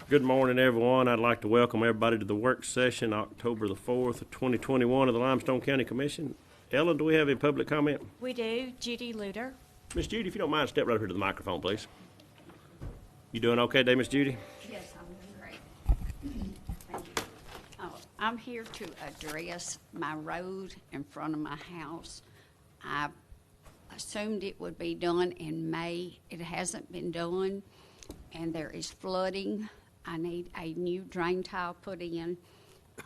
Good morning, everyone. I'd like to welcome everybody to the work session, October the 4th, 2021 of the Limestone County Commission. Ellen, do we have any public comment? We do. Judy Luter. Miss Judy, if you don't mind, step right up here to the microphone, please. You doing okay today, Miss Judy? Yes, I'm doing great. Thank you. Oh, I'm here to address my road in front of my house. I assumed it would be done in May. It hasn't been done, and there is flooding. I need a new drain tile put in.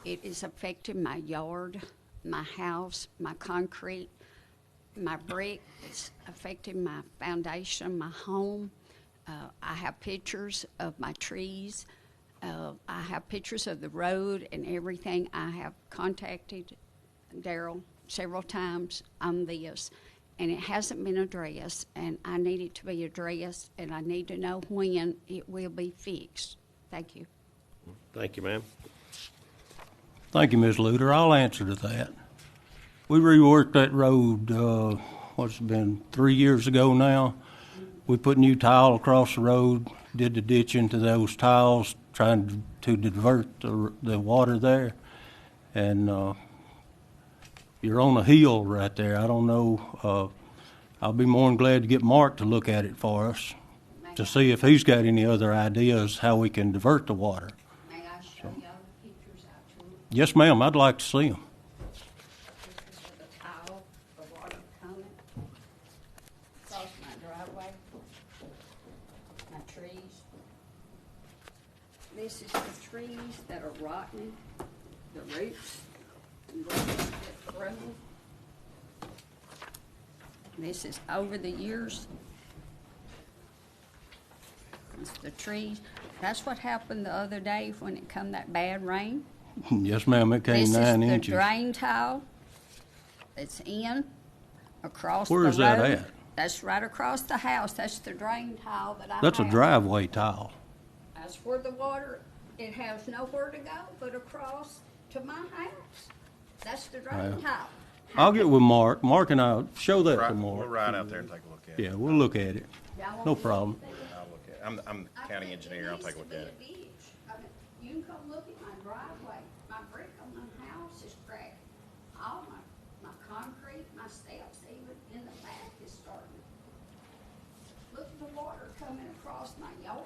It is affecting my yard, my house, my concrete, my brick. It's affecting my foundation, my home. I have pictures of my trees. I have pictures of the road and everything. I have contacted Daryl several times on this, and it hasn't been addressed, and I need it to be addressed, and I need to know when it will be fixed. Thank you. Thank you, ma'am. Thank you, Ms. Luter. I'll answer to that. We reworked that road, what's it been, 3 years ago now. We put new tile across the road, did the ditching to those tiles, trying to divert the water there. And you're on a hill right there. I don't know. I'll be more than glad to get Mark to look at it for us to see if he's got any other ideas how we can divert the water. May I show y'all the pictures out to you? Yes, ma'am. I'd like to see them. This is the tile, the water coming across my driveway, my trees. This is the trees that are rotten, the roots, and roots get through. This is over the years. It's the trees. That's what happened the other day when it come that bad rain. Yes, ma'am. It came 9 This is inches. the drain tile that's in across the road. Where is that at? That's right across the house. That's the drain tile that I have. That's a driveway tile. That's where the water, it has nowhere to go but across to my house. That's the drain tile. I'll get with Mark. Mark and I'll show that to We'll Mark. ride out there and take a look at it. Yeah, we'll look at it. Y'all want No me to problem. look at it? I'll look at it. I'm the county engineer. I'll take a look at it. You can come look at my driveway. My brick on my house is cracked. All my concrete, my steps even in the back is starting. Look at the water coming across my yard.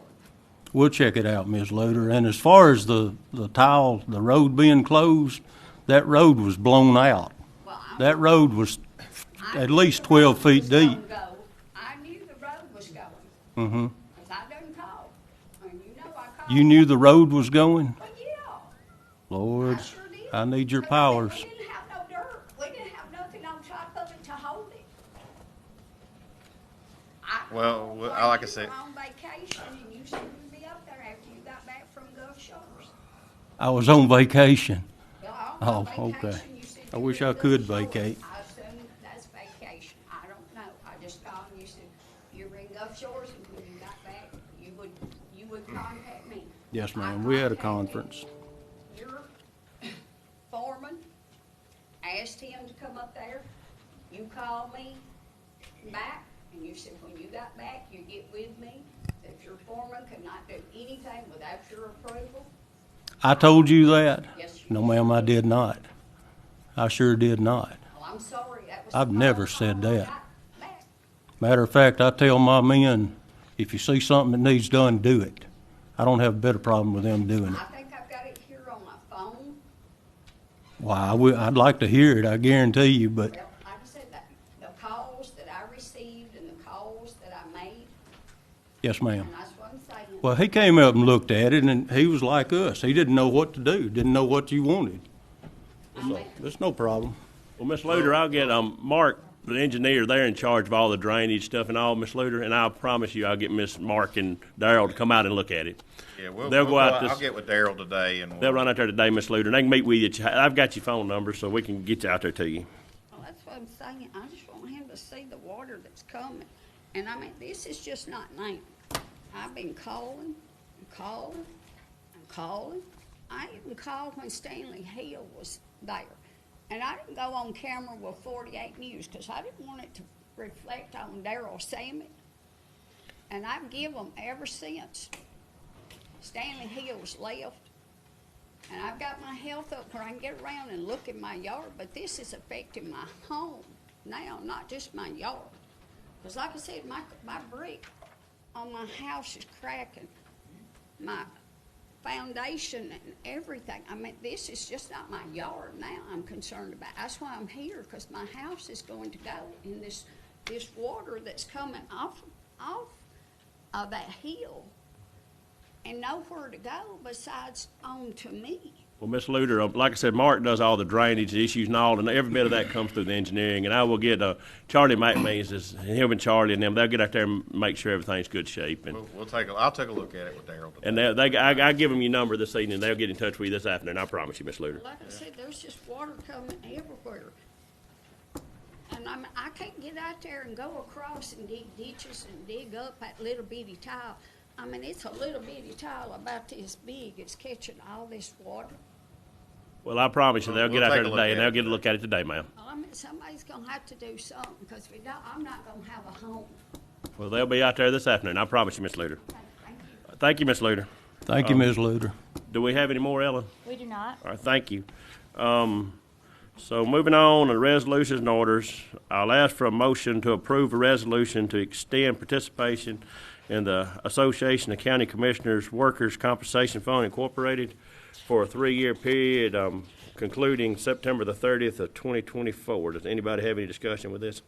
We'll check it out, Ms. Luter. And as far as the tile, the road being closed, that road was blown out. Well, That road was at least 12 feet deep. I knew the road was going. Mm-hmm. Because I done call. And you know I called. You knew the road was going? Well, yeah. Lord, I sure did. I need your But powers. We didn't have no dirt. We didn't have nothing on top of it to hold it. Well, While like I you said- were on vacation, and you said you'd be up there after you got back from Gulf Shores. I was on vacation. Well, Oh, on vacation, okay. you said I you wish were I in could Gulf Shores. vacate. I assume that's vacation. I don't know. I just called and you said you were in Gulf Shores, and when you got back, you would contact me. Yes, I ma'am. We had a contacted conference. Your foreman, asked him to come up there. You called me back, and you said when you got back, you get with me. That your foreman could not do anything without your approval. I told you that? Yes, you No, ma'am, I did not. I sure did not. Well, I'm sorry. That was I've the never phone said call I that. got back. Matter of fact, I tell my men, if you see something that needs done, do it. I don't have a bit of problem with them doing it. I think I've got it here on my phone. Why, I'd like to hear it, I guarantee you, but Well, like I said, the calls that I received and the calls that I made, yes, ma'am. and that's what I'm saying. Well, he came up and looked at it, and he was like us. He didn't know what to do, didn't know what you wanted. So, it's no problem. Well, Miss Luter, I'll get Mark, the engineer, there in charge of all the drainage stuff and all, Miss Luter, and I'll promise you I'll get Miss Mark and Daryl to come out and look at it. Yeah, They'll go out this- I'll get with Daryl today and They'll run out there today, Miss Luter, and they can meet with you. I've got your phone number, so we can get you out there to you. Well, that's what I'm saying. I just want him to see the water that's coming. And I mean, this is just not now. I've been calling and calling and calling. I even called when Stanley Hill was there. And I didn't go on camera with 48 News because I didn't want it to reflect on Daryl Sammett. And I've given them ever since. Stanley Hills left. And I've got my health up where I can get around and look in my yard, but this is affecting my home now, not just my yard. Because like I said, my brick on my house is cracking. My foundation and everything. I mean, this is just not my yard now I'm concerned about. That's why I'm here, because my house is going to go in this water that's coming off of that hill and nowhere to go besides on to me. Well, Ms. Luter, like I said, Mark does all the drainage issues and all, and every bit of that comes through the engineering. And I will get Charlie McMeans, him and Charlie and them. They'll get out there and make sure everything's good shape. And I'll take a look at it with Darryl today. and I give them your number this evening. They'll get in touch with you this afternoon. I promise you, Ms. Luter. Like I said, there's just water coming everywhere. And I can't get out there and go across and dig ditches and dig up that little bitty tile. I mean, it's a little bitty tile about this big. It's catching all this water. Well, I promise you, they'll get We'll out there take a look today, at and they'll it get a today. look at it today, ma'am. Well, I mean, somebody's gonna have to do something, because if we don't, I'm not gonna have a home. Well, they'll be out there this afternoon. I promise you, Ms. Luter. Thank you. Thank you, Ms. Luter. Thank you, Ms. Luter. Do we have any more, Ellen? We do not. All right, thank you. So moving on to resolutions and orders, I'll ask for a motion to approve a resolution to extend participation in the Association of County Commissioners Workers' Compensation Fund Incorporated for a 3-year period concluding September the 30th of 2024. Does anybody have any discussion with this?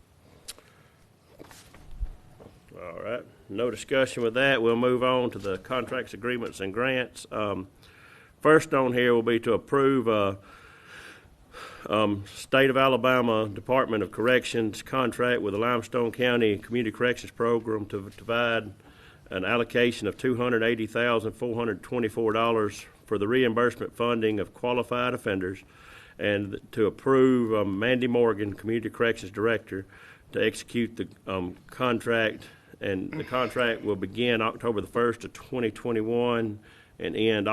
All right, no discussion with that. We'll move on to the contracts, agreements, and grants. First on here will be to approve State of Alabama Department of Corrections contract with the Limestone County Community Corrections Program to provide an allocation of $280,424 for the reimbursement funding of qualified offenders, and to approve Mandy Morgan, Community Corrections Director, to execute the contract. And the contract will begin October the 1st of 2021 and end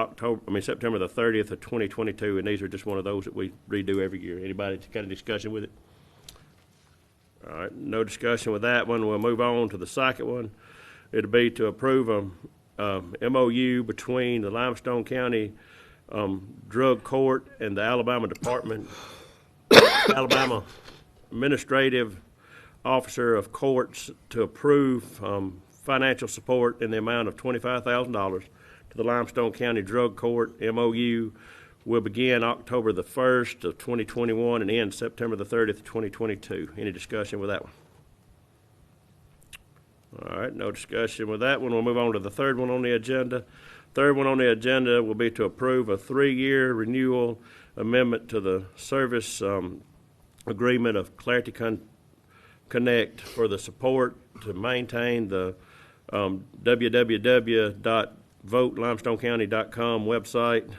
September the 30th of 2022, and these are just one of those that we redo every year. Anybody got a discussion with it? All right, no discussion with that one. We'll move on to the second one. It'll be to approve a MOU between the Limestone County Drug Court and the Alabama Administrative Officer of Courts to approve financial support in the amount of $25,000 to the Limestone County Drug Court. MOU will begin October the 1st of 2021 and end September the 30th of 2022. Any discussion with that one? All right, no discussion with that one. We'll move on to the third one on the agenda. Third one on the agenda will be to approve a 3-year renewal amendment to the service agreement of Clarity Connect for the support to maintain the www.votelimestonecounty.com website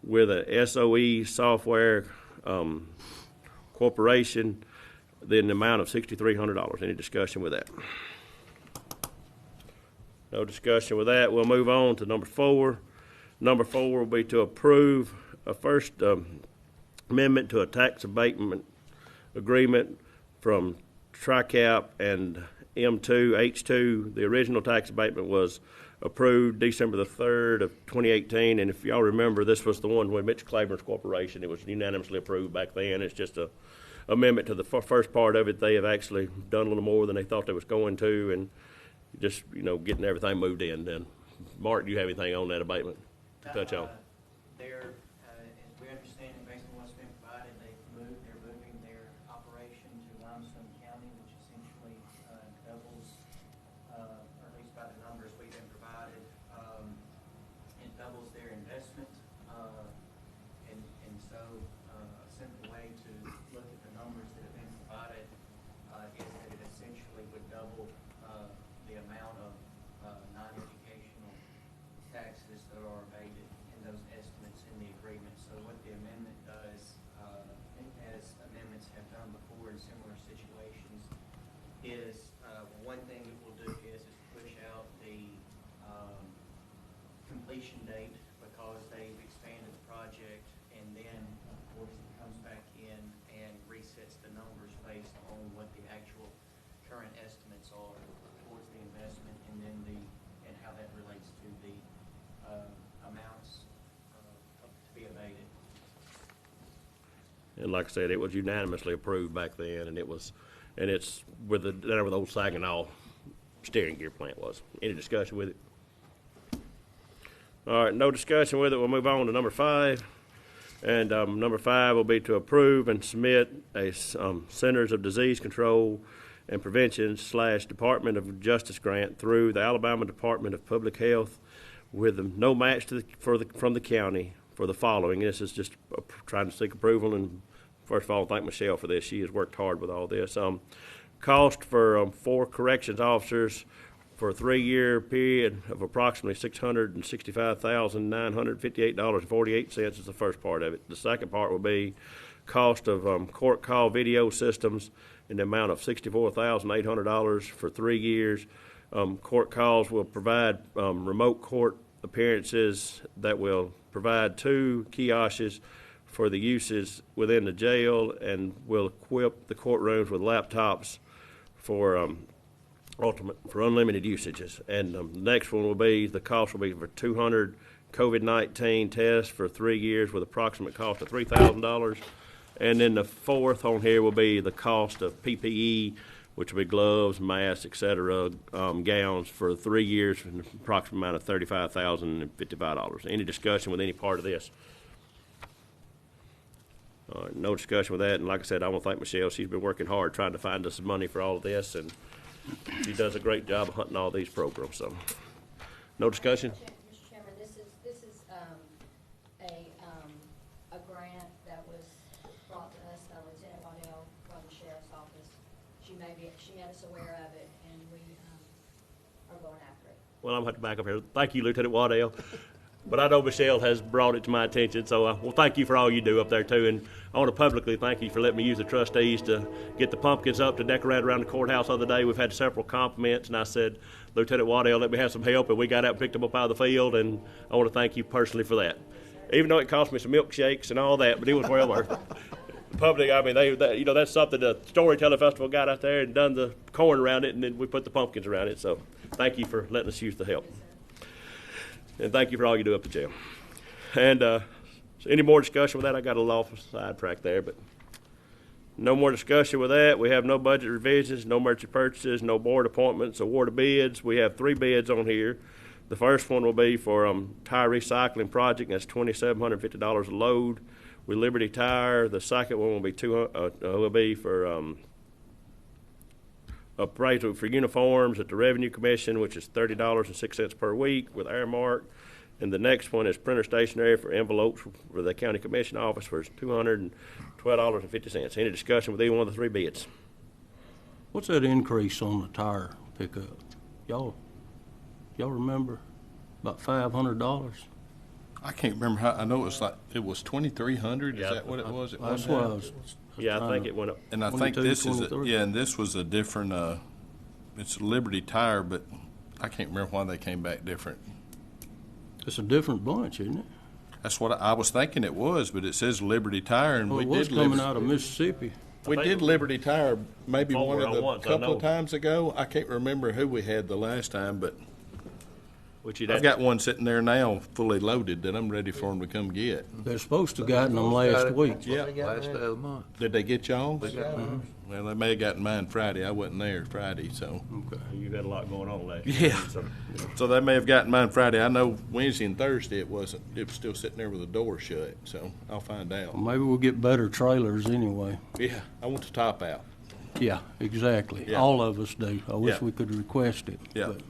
with a SOE Software Corporation, then the amount of $6,300. Any discussion with that? No discussion with that. We'll move on to number 4. Number 4 will be to approve a first amendment to a tax abatement agreement from TriCap and M2H2. The original tax abatement was approved December the 3rd of 2018, and if y'all remember, this was the one with Mitch Claiborne's corporation. It was unanimously approved back then. It's just a amendment to the first part of it. They have actually done a little more than they thought they was going to, and just, getting everything moved in. Then, Mark, do you have anything on that abatement to touch on? As we understand it, based on what's been provided, they're moving their operation to Limestone County, which essentially doubles, or at least by the numbers we've been provided, it doubles their investment. And so a simple way to look at the numbers that have been provided is that it essentially would double the amount of non-educational taxes that are abated in those estimates in the agreement. So what the amendment does, as amendments have done before in similar situations, is one thing it will do is push out the completion date, because they've expanded the project, and then of course it comes back in and resets the numbers based on what the actual current estimates are towards the investment, and then and how that relates to the And like I said, it was unanimously approved back then, and it's with the old Saginaw steering gear plant was. Any discussion with it? All right, no discussion with it. We'll move on to number 5. And number 5 will be to approve and submit a Centers of Disease Control and Prevention / Department of Justice grant through the Alabama Department of Public Health with no match from the county for the following. This is just trying to seek approval, and first of all, thank Michelle for this. She has worked hard with all this. Cost for 4 corrections officers for a 3-year period of approximately $665,958.48 is the first part of it. The second part will be cost of court call video systems in the amount of $64,800 for 3 years. Court calls will provide remote court appearances that will provide 2 kiosks for the uses within the jail and will equip the courtrooms with laptops for unlimited usages. And the next one will be, the cost will be for 200 COVID-19 tests for 3 years with approximate cost of $3,000. And then the fourth on here will be the cost of PPE, which will be gloves, masks, etc., gowns for 3 years for an approximate amount of $35,055. Any discussion with any part of this? All right, no discussion with that. And like I said, I want to thank Michelle. She's been working hard trying to find us some money for all of this, and she does a great job of hunting all these programs. So, no discussion? Mr. Chairman, this is a grant that was brought to us by Lieutenant Waddell from the Sheriff's Office. She made us aware of it, and we are going after it. Well, I'm going to have to back up here. Thank you, Lieutenant Waddell. But I know Michelle has brought it to my attention, so well, thank you for all you do up there, too. And I want to publicly thank you for letting me use the trustees to get the pumpkins up to decorate around the courthouse the other day. We've had several compliments, and I said, Lieutenant Waddell, let me have some help, and we got out and picked them up out of the field, and I want to thank you personally for that. Even though it cost me some milkshakes and all that, but it was well worth it. The public, I mean, that's something the Storytelling Festival got out there and done the corn around it, and then we put the pumpkins around it. So thank you for letting us use the help. And thank you for all you do up at jail. And so any more discussion with that? I got a little off sidetrack there, but no more discussion with that. We have no budget revisions, no merchant purchases, no board appointments, award of bids. We have 3 bids on here. The first one will be for tire recycling project. That's $2,750 a load with Liberty Tire. The second one will be for appraisal for uniforms at the Revenue Commission, which is $30.06 per week with Airmark. And the next one is printer stationery for envelopes for the County Commission office for $212.50. Any discussion with either one of the 3 bids? What's that increase on the tire pickup? Y'all remember? About $500? I can't remember how, I know it was 2,300, is Yeah. that what it was? That's what I was. Yeah, I think it went up. And I think 22, this is, 23. and this was a different, it's Liberty Tire, but I can't remember why they came back different. It's a different bunch, isn't it? That's what I was thinking it was, but it says Liberty Tire, and Well, we it was did coming out of Mississippi. We did Liberty Tire maybe Before one of on the once, I couple know. of times ago. I can't remember who we had the last time, but Which you'd I've have- got one sitting there now, fully loaded, that I'm ready for them to come get. They're supposed to have gotten them last week. Yeah. Last day of the month. Did they get y'all? Well, they may have gotten mine Friday. I wasn't there Friday, so. Okay. You had a lot going on last year. Yeah. So, So they may have gotten mine Friday. I know Wednesday and Thursday it wasn't. It was still sitting there with the door shut, so I'll find out. Well, maybe we'll get better trailers anyway. Yeah, I want the top out. Yeah, exactly. Yeah. All of us do. I wish Yeah. we could request it. Yeah. but-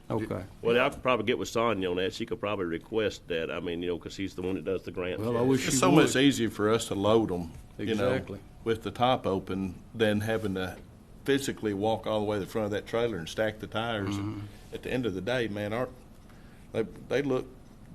Okay. well, I could probably get with Sonia on that. She could probably request that. I mean, because she's the one that does the grants. Well, I wish It's you so would. much easier for us to load them, Exactly. with the top open than having to physically walk all the way to the front of that trailer and stack the tires. Mm-hmm. At the end of the day, man, they look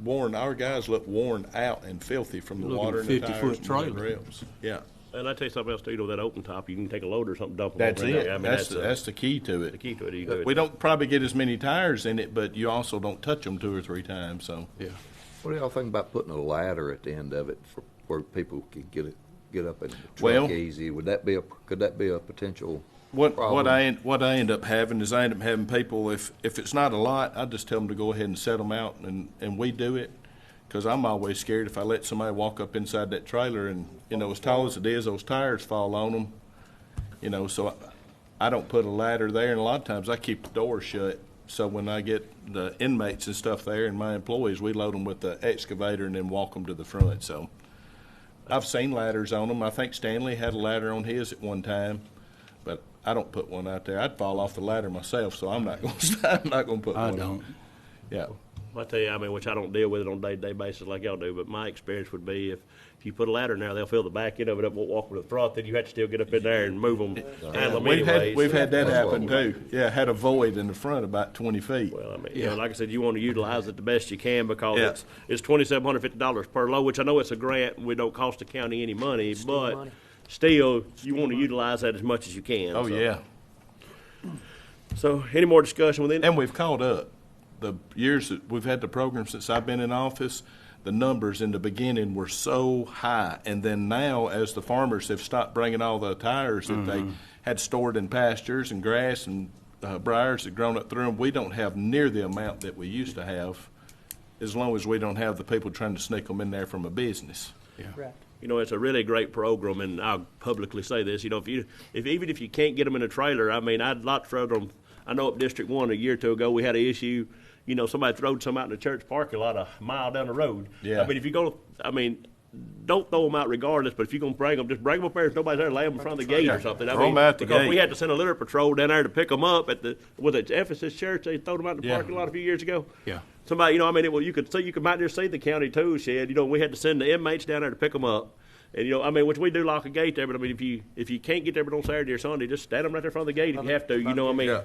worn. Our guys look worn out and filthy from the You're looking water at in the 50-foot tires and whatever trailer. else. Yeah, And I tell you something else too. That open top, you can take a load or something, dump them that's over in it. there. I mean, That's the key to it. the key to it. You can do it. We don't probably get as many tires in it, but you also don't touch them 2 or 3 times. So Yeah. What do y'all think about putting a ladder at the end of it for where people could get up in the truck Well- easy? Could that be a potential What problem? I end up having is I end up having people, if it's not a lot, I just tell them to go ahead and set them out and we do it. Because I'm always scared if I let somebody walk up inside that trailer and, as tall as it is, those tires fall on them. So I don't put a ladder there, and a lot of times I keep the door shut. So when I get the inmates and stuff there and my employees, we load them with the excavator and then walk them to the front. So I've seen ladders on them. I think Stanley had a ladder on his at one time, but I don't put one out there. I'd fall off the ladder myself, so I'm not going to put I one don't. on. Yeah. I tell you, which I don't deal with it on a day-to-day basis like y'all do, but my experience would be if you put a ladder in there, they'll fill the back end of it up, won't walk to the front, then you have to still get up in there and move them, handle them anyways. We've had that happen too. Yeah, had a void in the front about 20 feet. Well, like I said, you want to utilize it the best you can because it's $2,750 per load, which I know it's a grant and we don't cost the county any money, but still, you want to utilize that as much as you can. Oh, so. yeah. So, any more discussion with it? And we've caught up. The years that we've had the program since I've been in office, the numbers in the beginning were so high. And then now, as the farmers have stopped bringing all the tires that they had stored in pastures and grass and briars that grown up through them, we don't have near the amount that we used to have, as long as we don't have the people trying to sneak them in there from a business. Right. It's a really great program, and I'll publicly say this. Even if you can't get them in a trailer, I'd like to throw them. I know up District 1 a year or two ago we had an issue. Somebody throwed some out in the church parking lot a mile down the road. Yeah. If you're going to, don't throw them out regardless, but if you're going to bring them, just bring them up there if nobody's there, lay them in front of the gate or something. Throw them out the because gate. we had to send a litter patrol down there to pick them up with the Ephesus Church. They threw them out in the parking lot a few years ago. Yeah. Somebody, you could might just see the county tool shed. We had to send the inmates down there to pick them up. And, which we do lock a gate there, but, if you can't get there but on Saturday or Sunday, just stand them right there in front of the gate if you have to, Yeah.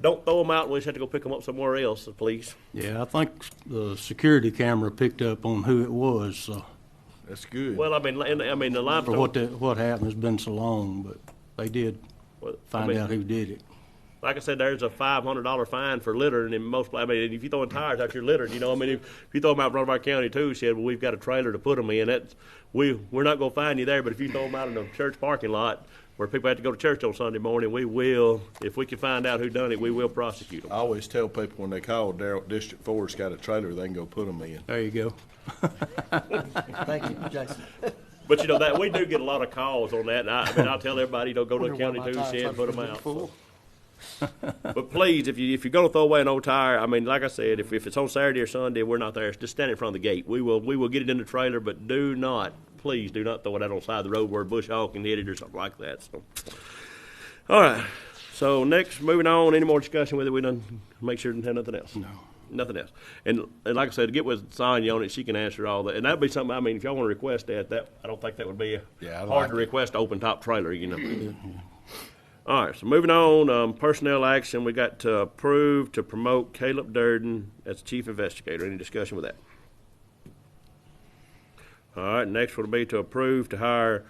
Don't throw them out and we just have to go pick them up somewhere else, please. Yeah, I think the security camera picked up on who it was, so That's good. Well, the for limestone. what happened has been so long, but they did Well, find out who did it. Like I said, there's a $500 fine for littering in most. If you're throwing tires out, you're littering. If you throw them out in front of our county tool shed, well, we've got a trailer to put them in. We're not going to find you there. But if you throw them out in the church parking lot where people have to go to church on Sunday morning, we will. If we can find out who done it, we will prosecute them. I always tell people when they call, Darrell, District 4's got a trailer, they can go put them in. There you go. Thank you, Jason. But that we do get a lot of calls on that. And I'll tell everybody, go to the county tool shed and put them out. But please, if you're going to throw away an old tire, like I said, if it's on Saturday or Sunday, we're not there. Just stand in front of the gate. We will get it in the trailer, but please do not throw it out on the side of the road where a bush hog can hit it or something like that. So, all right. So next, moving on. Any more discussion with it? We done make sure we didn't have nothing else. No. Nothing else. And like I said, to get with Sonya on it, she can answer all that. And that'd be something. If y'all want to request that I don't think that would be hard to request open top trailer. All right, so moving on, personnel action, we got to approve to promote Caleb Durden as chief investigator. Any discussion with that? All right, next would be to approve to hire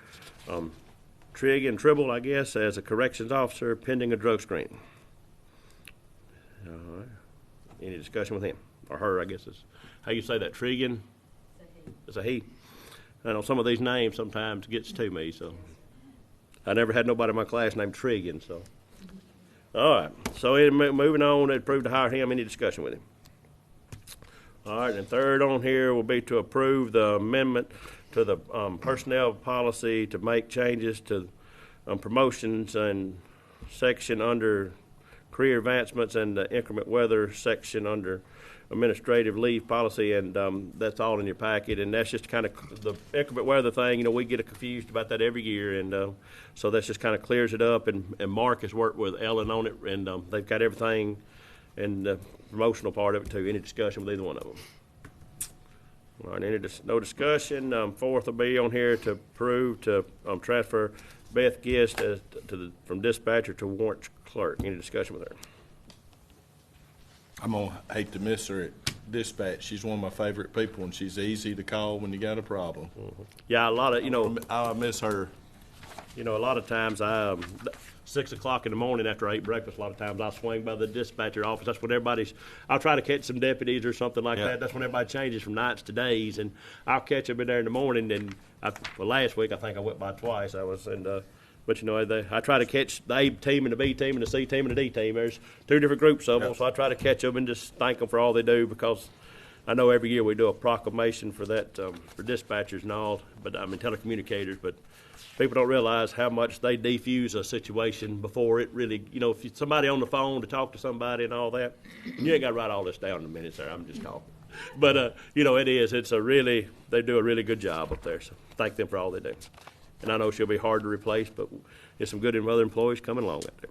Trigg and Tribble, I guess, as a corrections officer pending a drug screen. All right, any discussion with him? Or her, I guess is how you say that, Trigg? It's a he. I know some of these names sometimes gets to me, so. I never had nobody in my class named Triggin, so. All right, so moving on, they approved to hire him. Any discussion with him? All right, and third on here will be to approve the amendment to the personnel policy to make changes to promotions and section under career advancements and the increment weather section under administrative leave policy, and that's all in your packet. And that's just kind of the increment weather thing. We get confused about that every year, and so that's just kind of clears it up. And Mark has worked with Ellen on it, and they've got everything and the promotional part of it too. Any discussion with either one of them? All right, no discussion. Fourth will be on here to approve to transfer Beth Gist from dispatcher to warrant clerk. Any discussion with her? I'm going to hate to miss her at dispatch. She's one of my favorite people, and she's easy to call when you got a problem. Yeah, a lot of, I miss her. A lot of times 6 o'clock in the morning after I eat breakfast, a lot of times I'll swing by the dispatcher office. That's when I'll try to catch some deputies or something like that. That's when everybody changes from nights to days, and I'll catch them in there in the morning. And last week I think I went by twice. But I try to catch the A team and the B team and the C team and the D team. There's two different groups of them, so I try to catch them and just thank them for all they do because I know every year we do a proclamation for that, for dispatchers and all, but I mean telecommunicators, but people don't realize how much they defuse a situation before it really, you know, if you, somebody on the phone to talk to somebody and all that, you ain't got to write all this down in a minute, sir. I'm just talking. But, you know, it's a really, they do a really good job up there. So thank them for all they do. And I know she'll be hard to replace, but there's some good other employees coming along out there.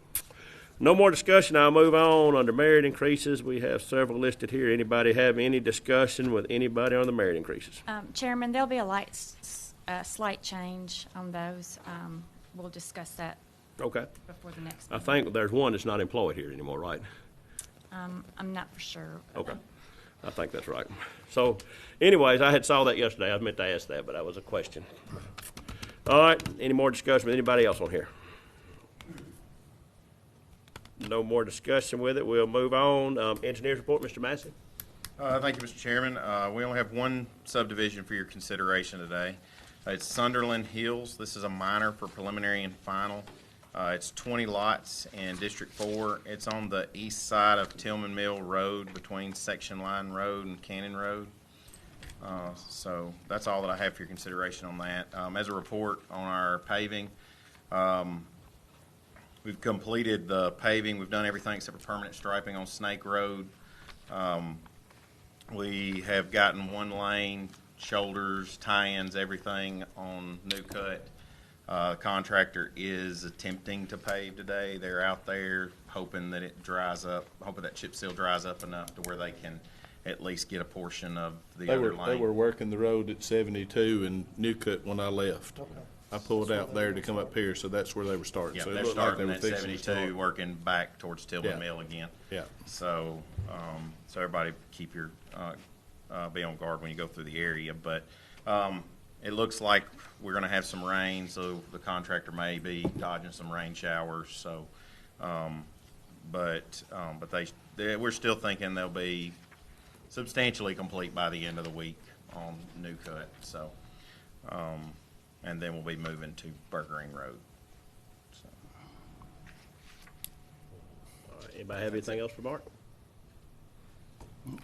No more discussion. I'll move on. Under merit increases, we have several listed here. Anybody have any discussion with anybody on the merit increases? Chairman, there'll be a slight change on those. We'll discuss that Okay. before the next I meeting. think there's one that's not employed here anymore, right? I'm not for sure. Okay. I think that's right. So anyways, I had saw that yesterday. I meant to ask that, but that was a question. All right. Any more discussion with anybody else on here? No more discussion with it. We'll move on. Engineers report, Mr. Massey. Thank you, Mr. Chairman. We only have one subdivision for your consideration today. It's Sunderland Hills. This is a minor for preliminary and final. It's 20 lots in District 4. It's on the east side of Tillman Mill Road between Section Line Road and Cannon Road. So that's all that I have for your consideration on that. As a report on our paving, we've completed the paving. We've done everything except for permanent striping on Snake Road. We have gotten one lane, shoulders, tie-ins, everything on New Cut. Contractor is attempting to pave today. They're out there hoping that it dries up, hoping that chip seal dries up enough to where they can at least get a portion of the other lane. They were working the road at 72 and New Cut when I left. Okay. I pulled out there to come up here, so that's where they were starting. Yeah, So it they're looked like starting they were at fixing to 72, start. working back towards Tillman Yeah. Mill again. Yeah. So, so everybody keep your, be on guard when you go through the area. But it looks like we're going to have some rain, so the contractor may be dodging some rain showers. So, but we're still thinking they'll be substantially complete by the end of the week on New Cut. So, and then we'll be moving to Burgering Road. So. All right. Anybody have anything else for Mark?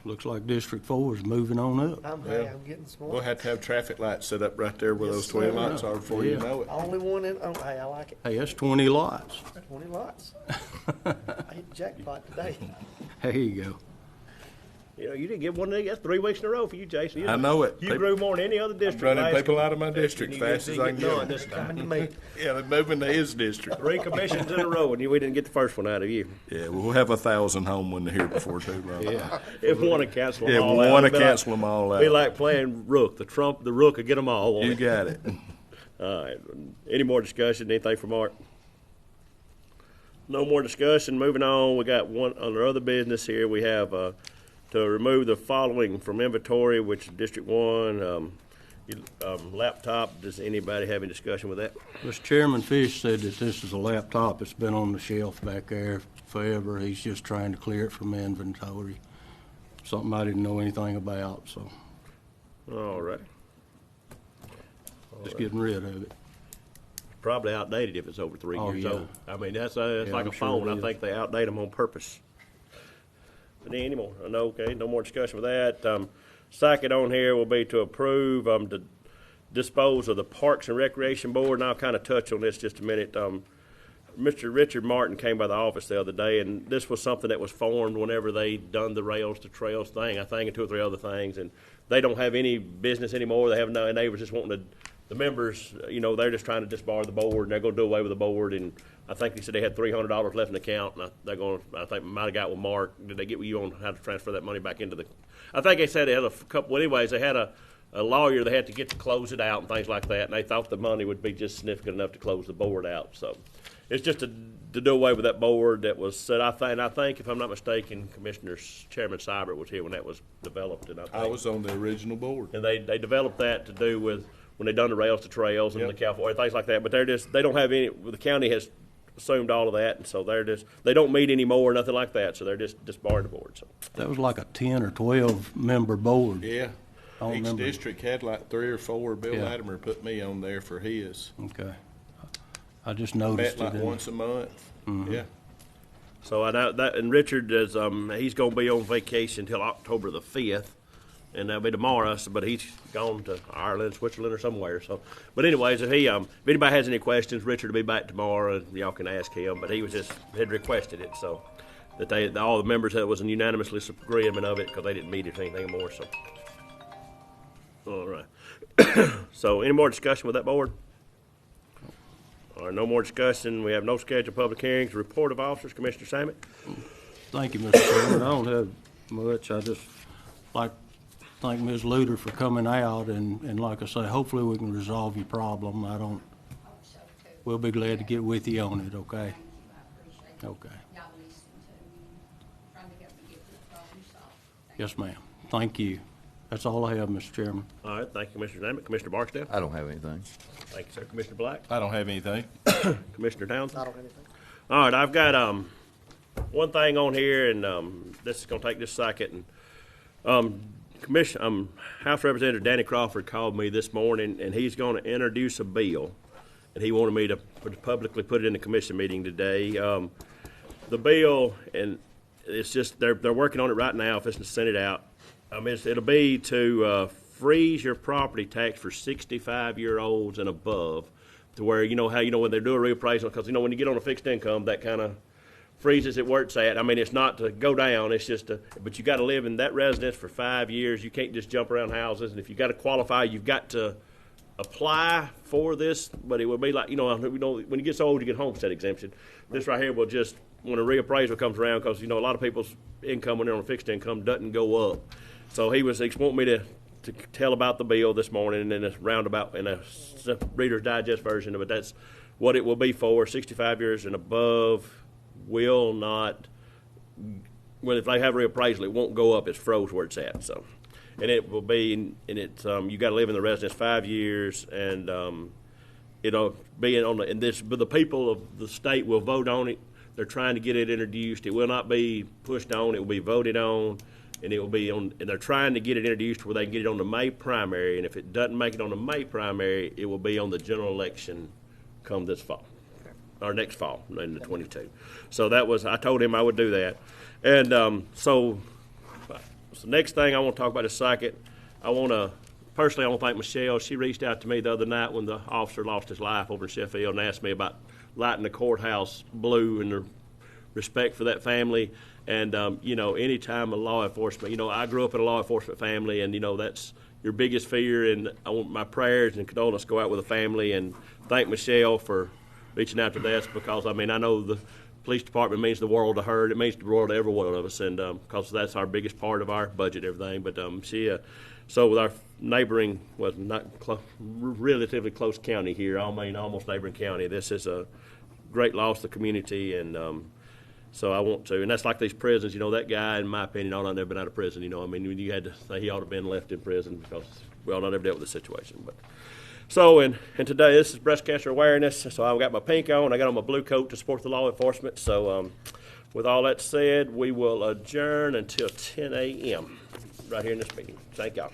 Looks like District 4 is moving on up. I'm getting smart. We'll have to have traffic lights set up right there where those 20 lights are before you Yeah. know it. Only one in, oh, hey, I like it. Hey, that's 20 lots. 20 lots. I hit the jackpot today. There you go. You know, you didn't get one of these. That's 3 weeks in a row for you, Jason. You I know it. You grew more than any other district. Running last people year. out of my district You fast as I can didn't get done them. this time. Coming to me. Yeah, they're moving to his district. 3 commissions in a row, and we didn't get the first one out of you. Yeah, we'll have 1,000 home when they're here before too long. Yeah. If we want to cancel them Yeah, all we out. want to It'd be cancel them all out. Be like playing Rook. The Rook would get them all. won't You it? got it. All right. Any more discussion? Anything for Mark? No more discussion. Moving on. We got one under other business here. We have to remove the following from inventory, which is District 1, laptop. Does anybody have any discussion with that? Mr. Chairman Fish said that this is a laptop that's been on the shelf back there forever. He's just trying to clear it from inventory. Something I didn't know anything about, so All right. just getting rid of it. Probably outdated if it's over 3 Oh, years yeah. old. I mean, that's it's Yeah, like I'm a sure phone. it I is. think they outdate them on purpose. But any more? No, okay, no more discussion with that. Second on here will be to approve to dispose of the Parks and Recreation Board, and I'll kind of touch on this just a minute. Mr. Richard Martin came by the office the other day, and this was something that was formed whenever they done the rails to trails thing, I think, and 2 or 3 other things, and they don't have any business anymore. They have no, and they were just wanting the members, you know, they're just trying to disbar the board, and they're going to do away with the board, and I think they said they had $300 left in the account, and they're going to, I think, might have got with Mark. Did they get with you on how to transfer that money back into the, I think they said they had a couple, well, anyways, they had a lawyer they had to get to close it out and things like that, and they thought the money would be just significant enough to close the board out, so it's just to do away with that board that was set. I think, if I'm not mistaken, Chairman Seibert was here when that was developed, and I was on the original board. and they developed that to do with when they done the rails to trails and Yep. the California things like that. But they don't have any. The county has assumed all of that, and so they don't meet anymore, nothing like that. So they're just disbarring the board. So That was like a 10 or 12 member board. Yeah. I don't Each remember. district had like 3 or 4. Bill Yeah. Latimer put me on there for his. Okay. I just Met noticed like it. once a month. Yeah. I know that, and Richard is he's going to be on vacation until October the 5th. and that'll be tomorrow. But he's gone to Ireland, Switzerland, or somewhere. So, but anyways, if anybody has any questions, Richard will be back tomorrow, and y'all can ask him. But he had requested it, so that all the members that was in unanimously agreement of it because they didn't meet it or anything more. So, all right. So, any more discussion with that board? All right, no more discussion. We have no scheduled public hearings. Report of officers, Commissioner Samet. Thank you, Mr. Chairman. I don't have much. I just like to thank Ms. Luter for coming out, and like I say, hopefully we can resolve your problem. We'll be glad to get with you on it, okay? I appreciate Okay. y'all listening to, trying to help me get this problem solved. Yes, ma'am. Thank you. That's all I have, Mr. Chairman. All right, thank you, Commissioner Samet. Commissioner Barksdale. I don't have anything. Thank you, sir. Commissioner Black. I don't have anything. Commissioner Townsend. I don't have anything. All right, I've got one thing on here, and this is going to take just a second. House Representative Danny Crawford called me this morning, and he's going to introduce a bill, and he wanted me to publicly put it in the commission meeting today. The bill, and it's just they're working on it right now. If it's to send it out, it'll be to freeze your property tax for 65-year-olds and above, to where when they do a reappraisal, because when you get on a fixed income, that kind of freezes it where it's at. It's not to go down, it's just but you got to live in that residence for 5 years. You can't just jump around houses, and if you got to qualify, you've got to apply for this. But it will be like, when you get so old, you get homestead exemption. This right here will just, when a reappraisal comes around, because a lot of people's income when they're on a fixed income doesn't go up. So he wanted me to tell about the bill this morning, and it's roundabout in a Reader's Digest version of it. That's what it will be for. 65 years and above will not, if they have a reappraisal, it won't go up. It's froze where it's at. So, and it will be, and it's you got to live in the residence 5 years, and it'll be but the people of the state will vote on it. They're trying to get it introduced. It will not be pushed on. It will be voted on. And it will be and they're trying to get it introduced where they can get it on the May primary. And if it doesn't make it on the May primary, it will be on the general election come this fall, or next fall, in the 22. So I told him I would do that. And so the next thing I want to talk about is second. Personally, I want to thank Michelle. She reached out to me the other night when the officer lost his life over in Sheffield and asked me about lighting the courthouse blue and the respect for that family. And, anytime a law enforcement, I grew up in a law enforcement family, and, that's your biggest fear. And I want my prayers and condolences go out with the family, and thank Michelle for reaching out to this, because, I know the police department means the world to her. It means the world to every one of us, and because that's our biggest part of our budget, everything. But so with our neighboring, relatively close county here, almost neighboring county, this is a great loss to the community, and so I want to, and that's like these prisons. That guy, in my opinion, ought not have never been out of prison. You had to say he ought to have been left in prison, because we all not ever dealt with the situation. But so, and today this is Breast Cancer Awareness. So I've got my pink on. I got on my blue coat to support the law enforcement. So with all that said, we will adjourn until 10 a.m. right here in this meeting. Thank y'all.